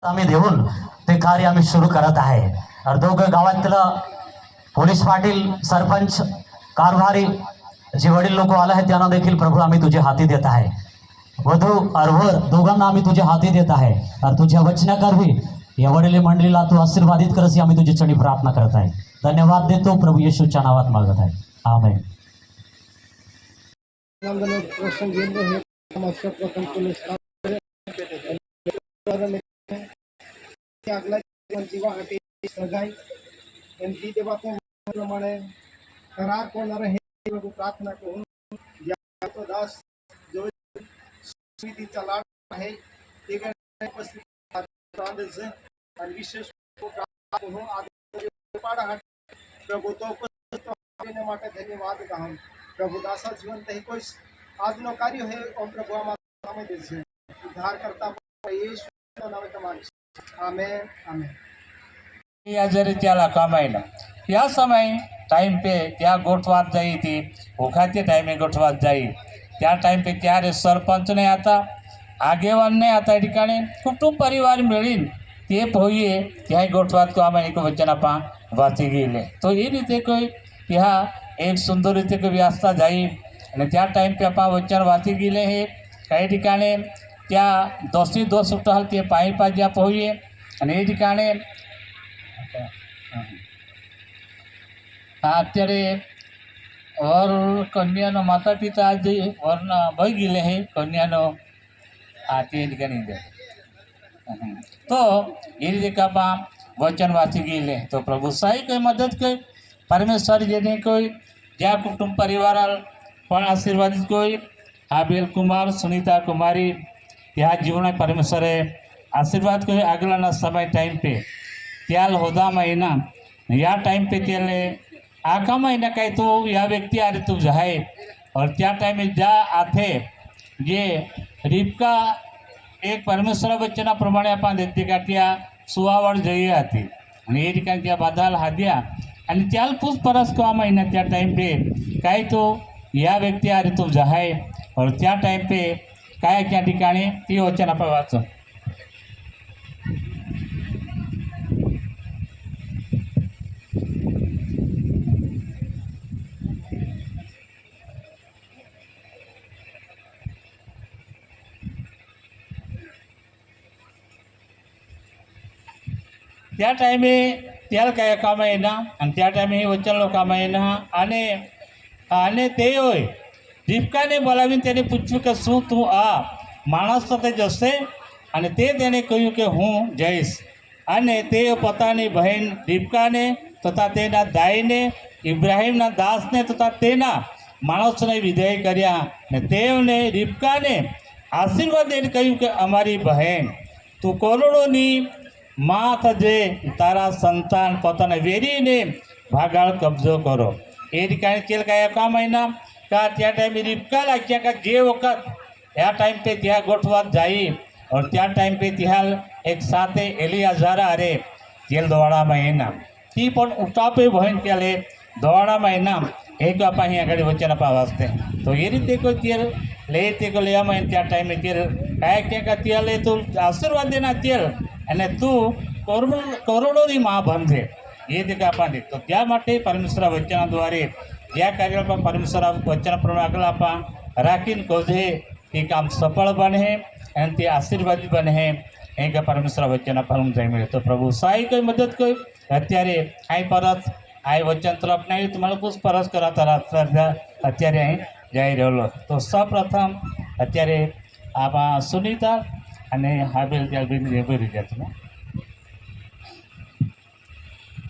आम्ही देऊन ते कार्य आम्ही सुरू करत आहे. अर्धोग गावातलं पोलीस पाटील, सरपंच, कारभारी जे वडील लोक आले आहेत त्यांना देखील प्रभू आम्ही तुझे हाती देत आहे. वधू अरवर दोघांना आम्ही तुझे हाती देत आहे. तुझ्या वचनाकरवी या वडील मंडळीला तू आशीर्वादित करस आम्ही तुझी चरणी प्रार्थना करत आहे. धन्यवाद देतो प्रभू येशूच्या नावात मागत आहे. आमेन. करार करणारा हे प्रभू प्रार्थना करून तो दास जो स्मृतीचा लाड आहे ते आणि विशेष प्रभु तो માટે ધન્યવાદ કહું. પ્રભુ દાસા જીવન તે કોઈ આજનો કાર્ય હે ઓમ પ્રભુ આમાં સામે દે છે ઉદ્ધાર કરતા યેશુના નામે તમારી આમેન આમેન. या जरी त्याला कमायला या समय टाइम पे त्या गोठवात जाई थी ओखाते टाइमे गोठवात जाई त्या टाइम पे त्यारे सरपंच ने आता आगेवान ने आता ठिकाणी कुटुंब परिवार मिळीन ते होईए त्या गोठवात को आम्ही एक वचन आपा वाची गेले तो ये रीते कोई ह्या एक सुंदर रीते को व्यवस्था जाई आणि त्या टाइम पे आपा वचन वाची गेले हे काही ठिकाणी त्या दोषी दोष उठाल ते पायी पाहिजे आप होईए आणि એ ठिकाणी અત્યારે વર કન્યાનો માતા પિતા આજે વરના ભઈ ગયેલે હે કન્યાનો આ તે ठिकाणी तो એ રીતે કાપા વચન વાંચી ગયેલે તો પ્રભુ સાહેબ કોઈ મદદ કરી પરમેશ્વર જેને કોઈ જ્યાં કુટુંબ પરિવાર પણ આશીર્વાદિત કોઈ આબેલ કુમાર સુनीता कुमारी त्या जीवन परमेश्वरे आशीर्वाद कोई આગળના સમય टाइम पे त्याल होदा महीना या टाइम पे त्याले आखा महीना कहीं तो या व्यक्ति आ रही तू जाए और क्या टाइम में जा आते ये रिबका एक परमेश्वर वचना प्रमाणे आपण देते का त्या सुवावड जई आती आणि ये ठिकाणी त्या बादाल हाद्या आणि त्याल पूछ परस को महीना त्या टाइम पे काही तो या व्यक्ति आ रही तू जाए और त्या टाइम पे काय त्या ठिकाणी ती वचन आपण वाचो. त्या टाइमे त्याला काय काम येना आणि त्या टाइमे हे वचन काम येना અને તે હોય રીબકાને બોલાવીને તેને પૂછ્યું કે શું તું આ માણસ સાથે જશે અને તે તેને કહ્યું કે હું જઈશ અને તે પોતાની બહેન રીબકાને તથા તેના દાઈને ઇબ્રાહીમના દાસને તથા તેના માણસોને વિધેય કર્યા અને તેમને રીબકાને આશીર્વાદ દઈને કહ્યું કે અમારી બહેન તું કરોડોની માં થજે તારા સંતાન પોતાના વેરીને ભાગાળ કબજો કરો. એ ठिकाणी तेल काय का महिना का त्या टाइम रिबका लाग्या का जे वखत या टाइम पे त्या गोठवात जाई और त्या टाइम पे तिहाल एक साथे एलियाजारा अरे तेल दोवाडा महीना ती पण उठापे बहन त्याले दोवाडा महीना एक आपा ही आगड़ी वचन आपा वाचते तो ये रीते को तेल ले ते को ले महीन त्या टाइम में तेल काय क्या का तेल ले तू आशीर्वाद देना तेल અને તું કરોડોની માં બનશે એ રીતે આપણે તો ત્યાં માટે પરમેશ્વર વચના દ્વારે જ્યાં કાર્ય પરમેશ્વર વચન પ્રમાણે આગળ આપા રાખીને કહે એ કામ સફળ બને અને તે આશીર્વાદી બને એ કે પરમેશ્વર વચન ફલમ જઈ મળે તો પ્રભુ સાઈ કોઈ મદદ કોઈ અત્યારે અહીં પરત આ વચન તરફ નહીં તમારે પૂછ પરસ કરાતા અત્યારે અહીં જઈ રહેલો તો સૌપ્રથમ અત્યારે આમાં સુનીતા અને હાબેલ ત્યાં ભરી જતું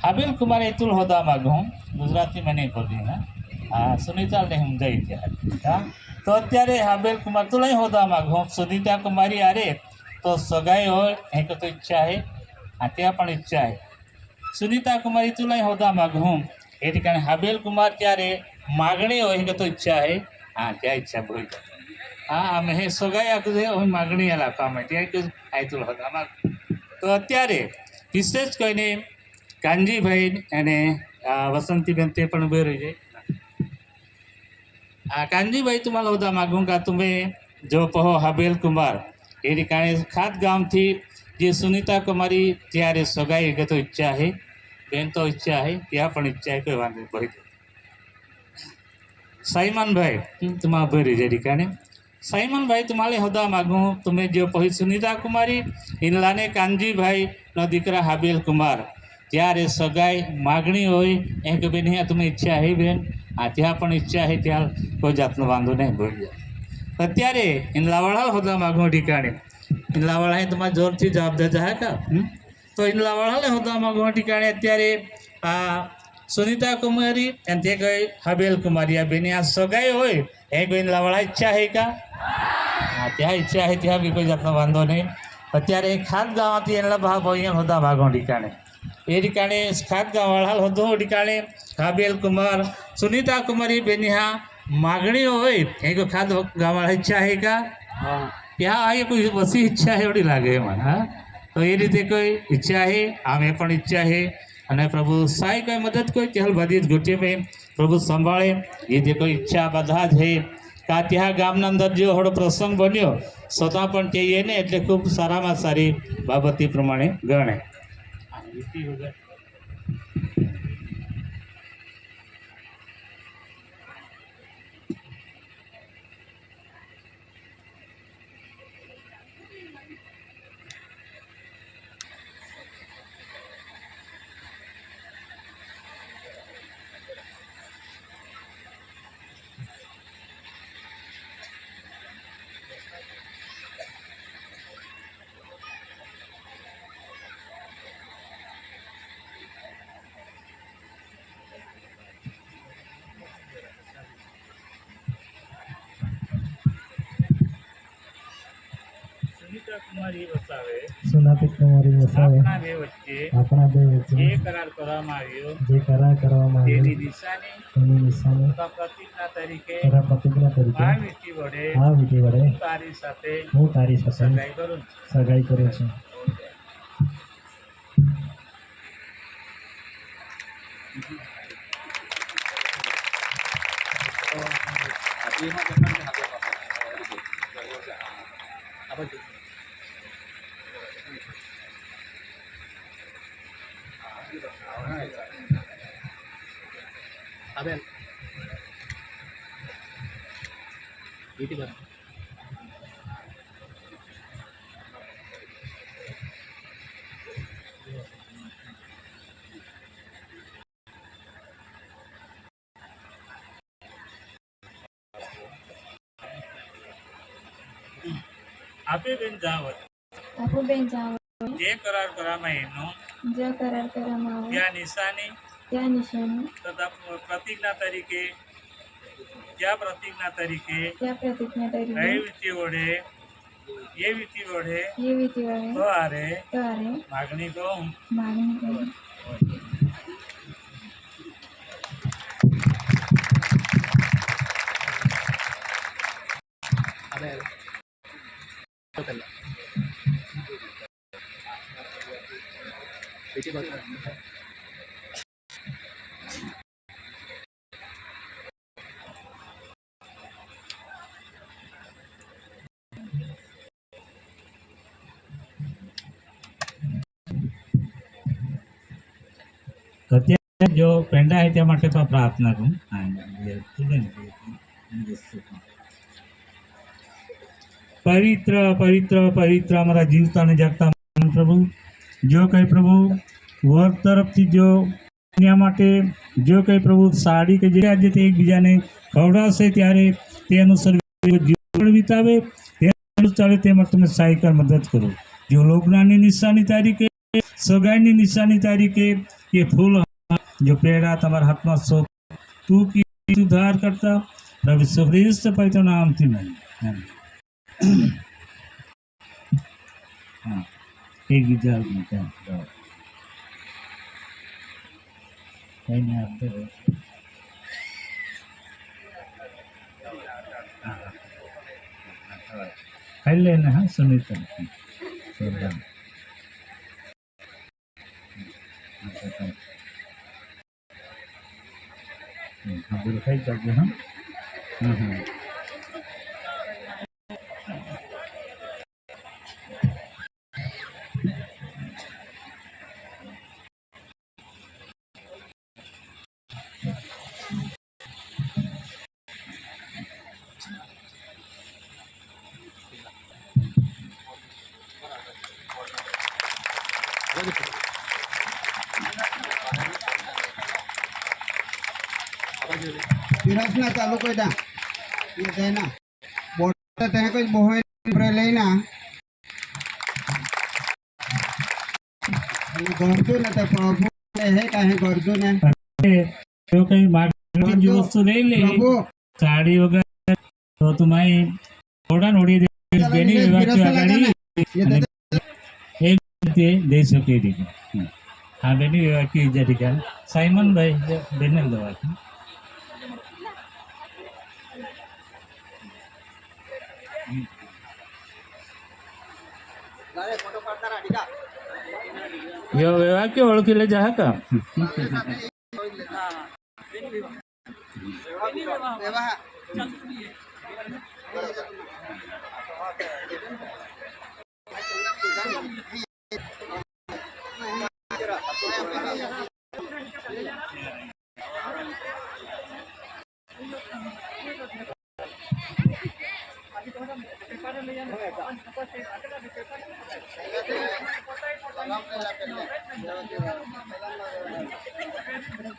हाबिल कुमार एतुल होदा मागूं गुजराती में नहीं बोली ना सुनीता ने हम गई थी तो अत्यारे हाबिल कुमार तुला होदा मागूं सुनीता कुमारी अरे तो सगाई हो एक तो इच्छा है त्या पण इच्छा है सुनीता कुमारी तुला होदा मागूं ये ठिकाणी हाबिल कुमार त्यारे मागणी हो एक तो इच्छा है त्या इच्छा बोल आम्ही हे सगाई आखू मागणी याला काम आहे त्या आई तुला होदा माग तो अत्यारे विशेष कहीने कांजीभाई અને વસંતીબેન તે પણ ઉભી રહી જાય. कांजीभाई तुम्हाला होता मागूं का तुम्ही जो पहो हाबेल कुमार એ ठिकाणी ખાત ગામથી જે સુનિતા કુમારી ત્યારે સગાઈ કે તો ઈચ્છा आहे બેન તો ઈચ્છा आहे ત્યાં પણ ઈચ્છા आहे કોઈ વાંધો નહીં साईमान भाई तुम्हाला बरी जे ठिकाणी साईमान भाई तुम्हाला होदा मागू तुम्ही जो पही सुनीता कुमारी इनलाने कांजी भाई નો દીકરા હાબેલ કુમાર ત્યારે સગાઈ માગણી હોય એ કે બેન અહીંયા તમે ઈચ્છા હે બેન આ ત્યાં પણ ઈચ્છા હે ત્યાં કોઈ જાતનો વાંધો નહીં ભૂલી જાય અત્યારે ઇનલાવાળા હોદા માગો ઠીકાણે ઇનલાવાળા તમારે જોરથી જવાબ દેતા હે કા તો ઇનલાવાળા હોદા માગો ઠીકાણે અત્યારે આ સુનિતા કુમારી અને તે કઈ હાબેલ કુમારી આ બેની આ સગાઈ હોય એ કોઈ ઇનલાવાળા ઈચ્છા હે કા હા ત્યાં ઈચ્છા હે ત્યાં બી કોઈ જાતનો વાંધો નહીં અત્યારે ખાદ ગામથી એના ભાગ અહીંયા હોદા ભાગો ઠીકાણે એ ઠીકાણે ખાદ ગામવાળા હોદો ઠીકાણે હાબેલ કુમાર સુનિતા કુમારી બેની હા માગણી હોય એ કોઈ ખાદ ગામવાળા ઈચ્છા હે કા ત્યાં આ કોઈ બસી ઈચ્છા હે એવડી લાગે એમાં હા તો એ રીતે કોઈ ઈચ્છા હે આમે પણ ઈચ્છા હે અને પ્રભુ સાઈ કોઈ મદદ કોઈ ચહલ બધી જ ગોટી મેં પ્રભુ સંભાળે એ જે કોઈ ઈચ્છા બધા જ હે કા ત્યાં ગામના અંદર જો થોડો પ્રસંગ બન્યો છતાં પણ કહીએ ને એટલે ખૂબ સારામાં સારી બાબતી પ્રમાણે ગણે કુમારી વસાવે સુનાપિત કુમારી વસાવે આપણા બે વચ્ચે જે કરાર કરવામાં આવ્યો તેની નિશાની તથા પ્રતિજ્ઞા તરીકે આ વિધિ વડે હું તારી સાથે સગાઈ કરું છું Abel. Itu kan. આપે બેન જાવ જે કરાર કરવામાં એનો ત્યાં નિશાની તથા પ્રતિજ્ઞા તરીકે એ વિધિ વડે તારે માગણી કહું Abel. Itu kan. અત્યારે જો પેંડા है त्या માટે તો પ્રાર્થના કરું પવિત્ર પવિત્ર પવિત્ર અમારા જીવતા અને જાગતા પ્રભુ જો કંઈ પ્રભુ વર તરફથી જો એના માટે જો કંઈ પ્રભુ સાડી કે જે આજે તે એકબીજાને ખવડાવશે ત્યારે તે અનુસાર જીવન વિતાવે તે ચાલે તેમાં તમે સહાયકાર મદદ કરો જો લોગનાની નિશાની તારીખે સગાઈની નિશાની તારીખે ये फूल जो पेड़ा तुम्हारे हाथ में सो तू की सुधार करता रवि सुख्रिस्त पवित्र नाम थी मैं हाँ एक विचार कहीं नहीं आते खाई लेना हाँ सुनीता हाँ बिल खाई चाहिए हम पिरसना चालू कर दा ये देना बोट ते कुछ बोहे रे लेना गरजू ना ते प्रभु हे काहे गरजू ना तो काही मागची वस्तू नाही ले प्रभु साडी वगैरे तो तुम्ही थोडा नोडी बेनी विभागची आघाडी एक ते दे सके ठिकाण हा बेनी विभागची ज्या ठिकाण सायमन भाई बेनल दवा यो विभाग ओळखीला जा का देवा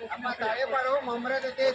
apa tayo paro mamre te